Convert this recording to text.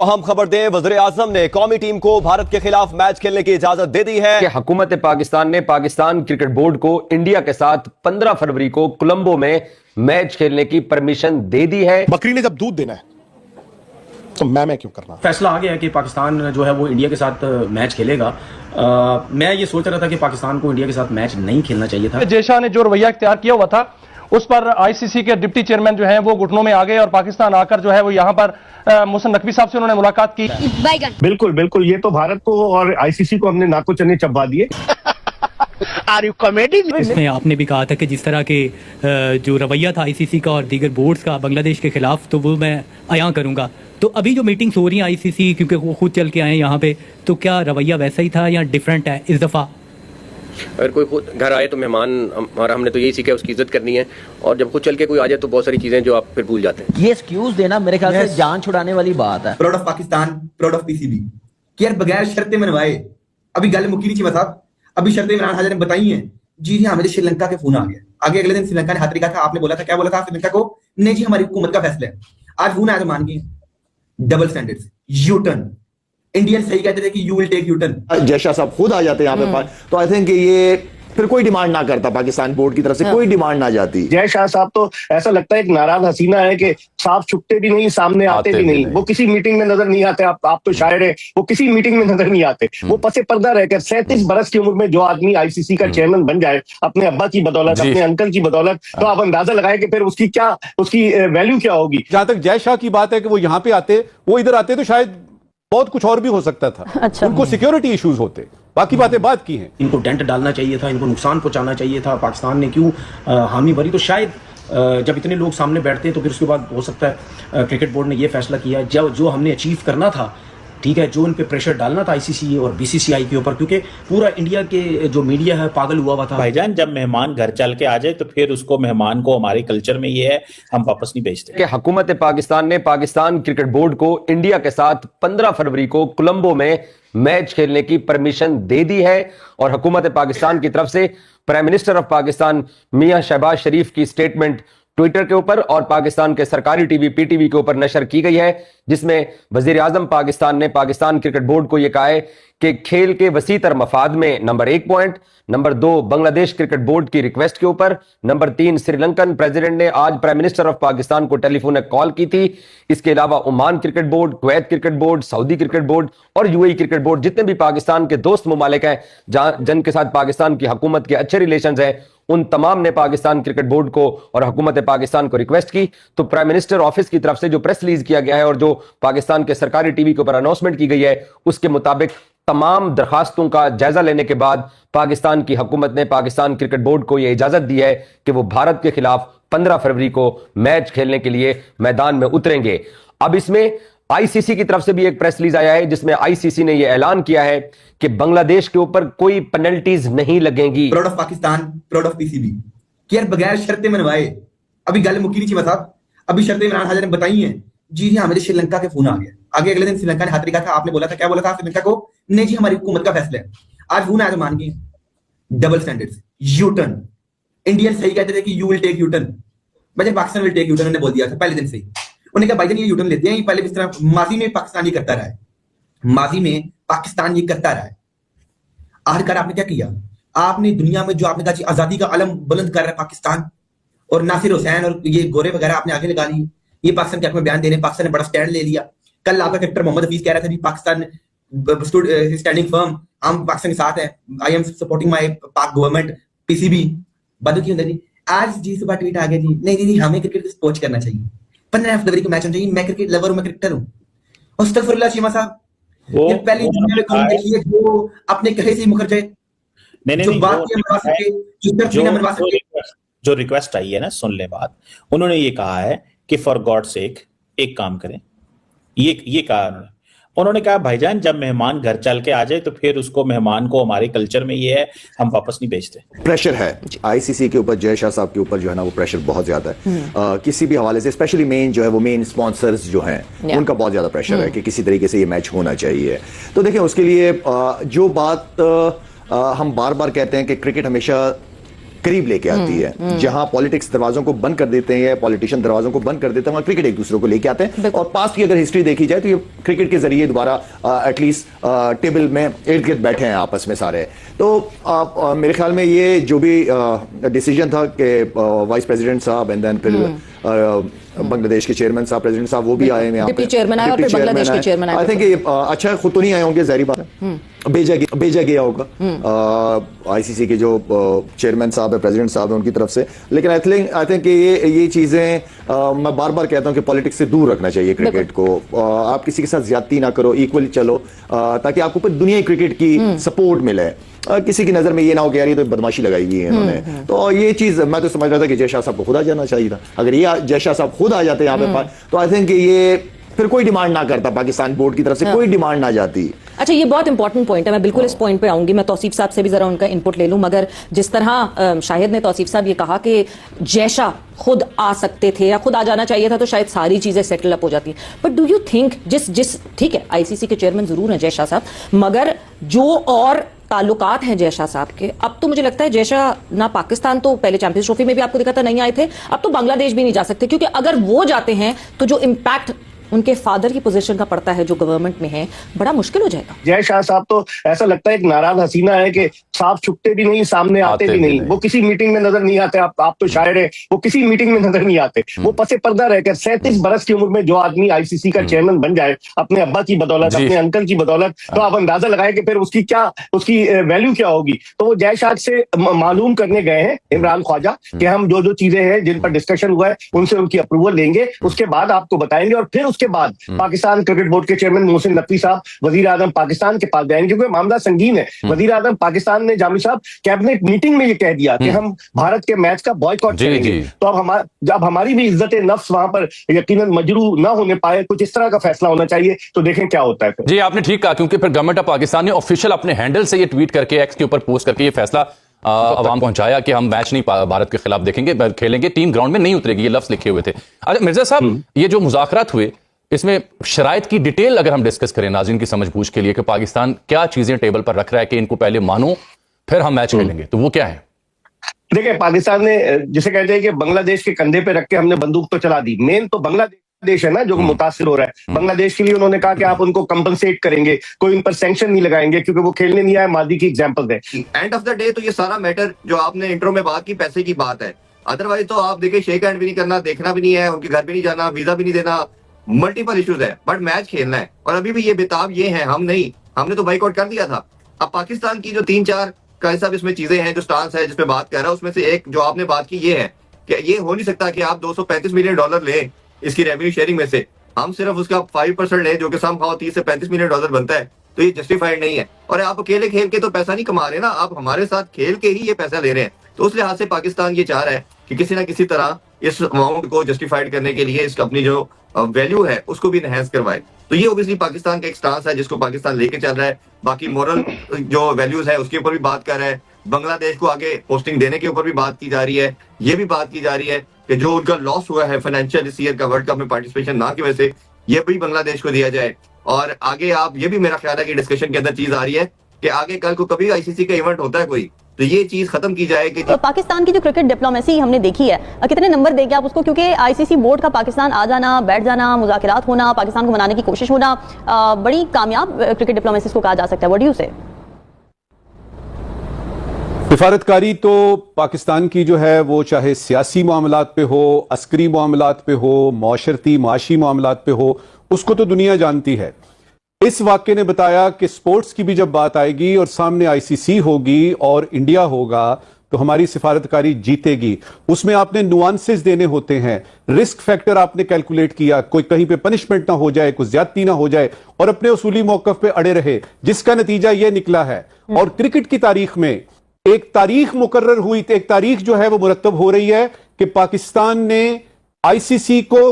अहम खबर दें, वज़ीर-ए-आज़म ने कौमी टीम को भारत के खिलाफ मैच खेलने की इजाजत दे दी है कि हुकूमत पाकिस्तान ने पाकिस्तान क्रिकेट बोर्ड को इंडिया के साथ 15 फरवरी को कोलंबो में मैच खेलने की परमिशन दे दी है। बकरी ने जब दूध देना है तो मैं क्यों करना। फैसला आ गया है कि पाकिस्तान जो है वो इंडिया के साथ मैच खेलेगा। मैं ये सोच रहा था कि पाकिस्तान को इंडिया के साथ मैच नहीं खेलना चाहिए था। जय शाह ने जो रवैया इख्तियार किया हुआ था उस पर आईसीसी के डिप्टी चेयरमैन जो हैं वो घुटनों में आ गए और पाकिस्तान आकर जो है वो यहाँ पर मोहसिन नकवी साहब से उन्होंने मुलाकात की। बिल्कुल बिल्कुल, ये तो भारत को और आईसीसी को हमने नाको चने चबा दिए। Are you comedy? इसमें आपने भी कहा था कि जिस तरह के जो रवैया था आईसीसी का और दीगर बोर्ड्स का बांग्लादेश के खिलाफ, तो वो मैं अयां करूंगा। तो अभी जो मीटिंग्स हो रही हैं आईसीसी, क्योंकि वो खुद चल के आए यहाँ पे, तो क्या रवैया वैसा ही था या डिफरेंट है इस दफा? अगर कोई खुद घर आए तो मेहमान हमारा, हमने तो यही सीखा है उसकी इज्जत करनी है, और जब खुद चल के कोई आ जाए तो बहुत सारी चीजें जो आप फिर भूल जाते हैं। ये एक्सक्यूज देना मेरे ख्याल से जान छुड़ाने वाली बात है। Proud of Pakistan, proud of PCB कि यार बगैर शर्तें मनवाए अभी गल मुकी नहीं चीमा साहब, अभी शर्तें इमरान हाजिर ने बताई हैं। जी जी, हमें श्रीलंका के फोन आ गया, आगे अगले दिन श्रीलंका ने हाथ रखा था। आपने बोला था, क्या बोला था श्रीलंका को? नहीं जी, हमारी हुकूमत का फैसला है। आज फोन आया तो मान गए। Double standards, U turn. Indian सही कहते थे कि you will take U turn. Jay Shah साहब खुद आ जाते हैं यहाँ पे, तो आई थिंक ये फिर कोई डिमांड ना करता, पाकिस्तान बोर्ड की तरफ से कोई डिमांड ना जाती। जय शाह साहब तो ऐसा लगता है एक नाराज हसीना है कि साफ छुपते भी नहीं, सामने आते भी नहीं। वो किसी मीटिंग में नजर नहीं आते। आप तो शायर है, वो किसी मीटिंग में नजर नहीं आते। वो पसे पर्दा रहकर 37 बरस की उम्र में जो आदमी आईसीसी का चेयरमैन बन जाए अपने अब्बा की बदौलत, अपने अंकल की बदौलत, तो आप अंदाजा लगाए कि फिर उसकी वैल्यू क्या होगी। जहां तक जय शाह की बात है कि वो यहाँ पे आते, वो इधर आते तो शायद बहुत कुछ और भी हो सकता था। अच्छा, उनको सिक्योरिटी इश्यूज होते, बाकी बातें बात की हैं। इनको डेंट डालना चाहिए था, इनको नुकसान पहुंचाना चाहिए था। पाकिस्तान ने क्यों हामी भरी? तो शायद जब इतने लोग सामने बैठते हैं तो फिर उसके बाद हो सकता है क्रिकेट बोर्ड ने यह फैसला किया जो हमने अचीव करना था, ठीक है, जो इन पे प्रेशर डालना था आईसीसी और बीसीसीआई के ऊपर, क्योंकि पूरा इंडिया के जो मीडिया है पागल हुआ था। भाईजान, जब मेहमान घर चल के आ जाए तो फिर उसको मेहमान को, हमारे कल्चर में ये है, हम वापस नहीं भेजते। कि हुकूमत पाकिस्तान ने पाकिस्तान क्रिकेट बोर्ड को इंडिया के साथ 15 फरवरी को कोलंबो में मैच खेलने की परमिशन दे दी है, और हुकूमत पाकिस्तान की तरफ से प्राइम मिनिस्टर ऑफ पाकिस्तान मियां शहबाज शरीफ की स्टेटमेंट ट्विटर के ऊपर और पाकिस्तान के सरकारी टीवी पीटीवी के ऊपर नशर की गई है, जिसमें वज़ीर-ए-आज़म पाकिस्तान ने पाकिस्तान क्रिकेट बोर्ड को यह कहा है कि खेल के वसीतर मफाद में number 1 point, number 2 Bangladesh cricket board की रिक्वेस्ट के ऊपर, नंबर 3 श्रीलंकन प्रेसिडेंट ने आज प्राइम मिनिस्टर ऑफ पाकिस्तान को टेलीफोन कॉल की थी। इसके अलावा Oman cricket board, Kuwait cricket board, Saudi cricket board और यूएई क्रिकेट बोर्ड, जितने भी पाकिस्तान के दोस्त ममालिक हैं जिनके साथ पाकिस्तान की हुकूमत के अच्छे रिलेशंस हैं, उन तमाम ने पाकिस्तान क्रिकेट बोर्ड को और हुकूमत पाकिस्तान को रिक्वेस्ट की। तो प्राइम मिनिस्टर ऑफिस की तरफ से जो प्रेस रिलीज किया गया है और जो पाकिस्तान के सरकारी टीवी के ऊपर अनाउंसमेंट की गई है, उसके मुताबिक तमाम दरखास्तों का जायजा लेने के बाद पाकिस्तान की हुकूमत ने पाकिस्तान क्रिकेट बोर्ड को यह इजाजत दी है कि वो भारत के खिलाफ 15 फरवरी को मैच खेलने के लिए मैदान में उतरेंगे। अब इसमें आईसीसी की तरफ से भी एक प्रेस रिलीज आया है, जिसमें आईसीसी ने यह ऐलान किया है कि बांग्लादेश के ऊपर कोई पेनल्टीज नहीं लगेंगी। Proud of Pakistan, proud of PCB कि यार बगैर शर्तें मनवाए अभी गल मुकी नहीं चीमा साहब, अभी शर्तें इमरान हाजिर ने बताई हैं। जी जी, हमें श्रीलंका के फोन आ गया, आगे अगले दिन श्रीलंका ने हाथ रखा था। आपने बोला था, क्या बोला था श्रीलंका को? नहीं जी, हमारी हुकूमत का फैसला है। आज फोन आया तो मान गए। Double standards, U turn. Indian सही कहते थे कि you will take U turn, बजाय Pakistan will take U turn उन्होंने बोल दिया था पहले दिन से ही। उन्होंने कहा भाईजान ये यू टर्न लेते हैं, पहले इस तरह माजी में पाकिस्तान ये करता रहा है, माजी में पाकिस्तान ये करता रहा है। आखिरकार आपने क्या किया? आपने दुनिया में जो आपने कहा आजादी का अलम बुलंद कर रहा है पाकिस्तान, और नासिर हुसैन और ये गोरे वगैरह आपने आगे लगा ली। ये पाकिस्तान के हक में बयान देने, पाकिस्तान ने बड़ा स्टैंड ले लिया। कल आपका क्रिकेटर मोहम्मद हफीज कह रहा था जी पाकिस्तान स्टैंडिंग फर्म, हम पाकिस्तान के साथ हैं, आई एम सपोर्टिंग माय पाक गवर्नमेंट, पीसीबी बदू की होता जी। आज जी सुबह ट्वीट आ गया जी, नहीं नहीं हमें क्रिकेट को स्पोर्ट करना चाहिए, 15 फरवरी को मैच होना चाहिए, मैं क्रिकेट लवर हूं, मैं क्रिकेटर हूं। अस्तगफुरुल्लाह चीमा साहब, ये पहली दुनिया में कौन देखी है जो अपने कहे से मुकर जाए, नहीं, जो रिक्वेस्ट आई है ना, सुन ले बात। उन्होंने ये कहा है कि फॉर गॉड सेक एक काम करें, ये कहा उन्होंने कहा भाईजान, जब मेहमान घर चल के आ जाए तो फिर उसको, मेहमान को, हमारे कल्चर में ये है, हम वापस नहीं भेजते। प्रेशर है आईसीसी के ऊपर, जय शाह साहब के ऊपर जो है ना, वो प्रेशर बहुत ज्यादा है किसी भी हवाले से, स्पेशली मेन जो है वो मेन स्पॉन्सर्स जो हैं उनका बहुत ज्यादा प्रेशर है कि किसी तरीके से ये मैच होना चाहिए। तो देखिए, उसके लिए जो बात हम बार बार कहते हैं कि क्रिकेट हमेशा करीब लेके आती है। जहां पॉलिटिक्स दरवाजों को बंद कर देते हैं, पॉलिटिशियन दरवाजों को बंद कर देते हैं, वहां क्रिकेट एक दूसरे को लेके आते हैं। और पास्ट की अगर हिस्ट्री देखी जाए तो ये क्रिकेट के जरिए दोबारा एटलीस्ट टेबल में इर्द गिर्द बैठे हैं आपस में सारे। तो मेरे ख्याल में ये जो भी डिसीजन था कि वाइस प्रेसिडेंट साहब एंड देन फिर बांग्लादेश के चेयरमैन साहब, प्रेसिडेंट साहब वो भी आए हैं, डिप्टी चेयरमैन आए और फिर बांग्लादेश के चेयरमैन आए। आई थिंक ये अच्छा खुद तो नहीं आए होंगे, जाहिर बात है, भेजा गया होगा आईसीसी के जो चेयरमैन साहब है, प्रेसिडेंट साहब है, उनकी तरफ से। लेकिन आई थिंक ये चीजें मैं बार बार कहता हूं कि पॉलिटिक्स से दूर रखना चाहिए क्रिकेट को। आप किसी के साथ ज्यादती ना करो, इक्वली चलो, ताकि आपको पूरी दुनिया क्रिकेट की सपोर्ट मिले। किसी की नजर में ये ना हो कि यार ये तो बदमाशी लगाई हुई है इन्होंने। तो ये चीज मैं तो समझ रहा था कि जय शाह साहब को खुद आ जाना चाहिए था। अगर ये जय शाह साहब खुद आ जाते यहाँ पे तो आई थिंक ये फिर कोई डिमांड ना करता, पाकिस्तान बोर्ड की तरफ से कोई डिमांड ना जाती। अच्छा, ये बहुत इंपॉर्टेंट पॉइंट है, मैं बिल्कुल इस पॉइंट पे आऊंगी। मैं तौसीफ साहब से भी जरा उनका इनपुट ले लूं, मगर जिस तरह शाहिद ने, तौसीफ साहब, ये कहा कि जय शाह खुद आ सकते थे या खुद आ जाना चाहिए था तो शायद सारी चीजें सेटल अप हो जाती। बट डू यू थिंक जिस ठीक है, आईसीसी के चेयरमैन जरूर हैं जय शाह साहब, मगर जो और ताल्लुकात हैं जय शाह साहब के, अब तो मुझे लगता है जय शाह ना पाकिस्तान, तो पहले चैंपियंस ट्रॉफी में भी आपको दिखा था नहीं आए थे, अब तो बांग्लादेश भी नहीं जा सकते, क्योंकि अगर वो जाते हैं तो जो इम्पैक्ट उनके फादर की पोजीशन का पड़ता है जो गवर्नमेंट में है, बड़ा मुश्किल हो जाएगा। जय शाह साहब तो ऐसा लगता है एक नाराज हसीना है कि साफ छुपते भी नहीं, सामने आते भी नहीं। वो किसी मीटिंग में नजर नहीं आते। आप तो शायर है, वो किसी मीटिंग में नजर नहीं आते। वो पसे पर्दा रहकर 37 बरस की उम्र में जो आदमी आईसीसी का चेयरमैन बन जाए अपने अब्बा की बदौलत, अपने अंकल की बदौलत, तो आप अंदाजा लगाए कि फिर उसकी वैल्यू क्या होगी। तो वो जय शाह से मालूम करने गए हैं इमरान ख्वाजा कि हम जो चीजें हैं जिन पर डिस्कशन हुआ है उनसे उनकी अप्रूवल लेंगे, उसके बाद आपको बताएंगे। और फिर उसके बाद पाकिस्तान क्रिकेट बोर्ड के चेयरमैन मोहसिन नकवी साहब वजीर आजम पाकिस्तान के पास जाएंगे, क्योंकि मामला संगीन है। वजीर आजम पाकिस्तान ने जामिल साहब कैबिनेट मीटिंग में ये कह दिया कि हम भारत के मैच का बॉयकॉट करेंगे। तो अब हमारी भी इज्जत नफ्स वहां पर यकीनन मजरू ना होने पाए, कुछ इस तरह का फैसला होना चाहिए। तो देखें क्या होता है। जी, आपने ठीक कहा, क्योंकि फिर गवर्नमेंट ऑफ पाकिस्तान ने ऑफिशियल अपने हैंडल से ये ट्वीट करके, एक्स के ऊपर पोस्ट करके ये फैसला अवाम पहुंचाया कि हम मैच नहीं भारत के खिलाफ खेलेंगे, टीम ग्राउंड में नहीं उतरेगी, ये लफ्ज लिखे हुए थे। अच्छा मिर्जा साहब, ये जो मुज़ाकरात हुए, इसमें शराइत की डिटेल अगर हम डिस्कस करें नाज़रीन की समझबूझ के लिए कि पाकिस्तान क्या चीजें टेबल पर रख रहा है कि इनको पहले मानो फिर हम मैच खेलेंगे, तो वो क्या है? देखिए, पाकिस्तान ने जिसे कहते हैं कि बांग्लादेश के कंधे पे रख के हमने बंदूक तो चला दी। मेन तो बांग्लादेश है ना जो मुतासिर हो रहा है। बांग्लादेश के लिए उन्होंने कहा कि आप उनको कंपनसेट करेंगे, कोई उन पर सैंक्शन नहीं लगाएंगे क्योंकि वो खेलने नहीं आए। मादी की एग्जांपल है। एंड ऑफ द डे तो ये सारा मैटर जो आपने इंट्रो में बात की, पैसे की बात है। अदरवाइज तो आप देखिए, शेक हैंड भी नहीं करना, देखना भी नहीं है, उनके घर भी नहीं जाना, वीजा भी नहीं देना, मल्टीपल इश्यूज है, बट मैच खेलना है। और अभी भी ये बेताब ये है, हमने तो बाइकआउट कर दिया था। अब पाकिस्तान की जो 3-4 का सब इसमें चीजें हैं, जो स्टांस है जिसमें बात कर रहा है, उसमें से एक जो आपने बात की ये है कि ये हो नहीं सकता कि आप $235 मिलियन लें इसकी रेवेन्यू शेयरिंग में से, हम सिर्फ उसका 5% लें, जो कि समहाउ $30 से $35 मिलियन बनता है। तो ये जस्टिफाइड नहीं है। और आप अकेले खेल के तो पैसा नहीं कमा रहे ना, आप हमारे साथ खेल के ही ये पैसा ले रहे हैं। तो उस लिहाज से पाकिस्तान ये चाह रहा है कि किसी ना किसी तरह इस अमाउंट को जस्टिफाइड करने के लिए इस अपनी जो वैल्यू है उसको भी इनहेंस करवाए। तो ये ओबियसली पाकिस्तान का एक स्टांस है जिसको पाकिस्तान लेके चल रहा है। बाकी मोरल जो वैल्यूज है उसके ऊपर भी बात कर रहा है। बांग्लादेश को आगे पोस्टिंग देने के ऊपर भी बात की जा रही है। ये भी बात की जा रही है कि जो उनका लॉस हुआ है फाइनेंशियल इस ईयर का वर्ल्ड कप में पार्टिसिपेशन ना की वजह से, ये भी बांग्लादेश को दिया जाए। और आगे आप ये भी मेरा ख्याल है कि डिस्कशन के अंदर चीज आ रही है कि आगे कल को कभी आईसीसी का इवेंट होता है कोई, तो ये चीज खत्म की जाए कि तो पाकिस्तान की जो क्रिकेट डिप्लोमेसी हमने देखी है, कितने नंबर देंगे आप उसको? क्योंकि आईसीसी बोर्ड का पाकिस्तान आ जाना, बैठ जाना, मुज़ाकरात होना, पाकिस्तान को मनाने की कोशिश होना, बड़ी कामयाब क्रिकेट डिप्लोमेसी को कहा जा सकता है। व्हाट डू यू से? सिफारतकारी तो पाकिस्तान की जो है वो चाहे सियासी मामलात पे हो, अस्करी मामलात पे हो, माशरती माशी मामलात पे हो, उसको तो दुनिया जानती है। इस वाक्य ने बताया कि स्पोर्ट्स की भी जब बात आएगी और सामने आईसीसी होगी और इंडिया होगा तो हमारी सिफारतकारी जीतेगी। उसमें आपने नुआंसेस देने होते हैं, रिस्क फैक्टर आपने कैलकुलेट किया, कोई कहीं पे पनिशमेंट ना हो जाए, कोई ज्यादती ना हो जाए, और अपने उसूली मौकफ पे अड़े रहे, जिसका नतीजा यह निकला है। और क्रिकेट की तारीख में एक तारीख मुकर्रर हुई, एक तारीख जो है वो मुरतब हो रही है कि पाकिस्तान ने आईसीसी को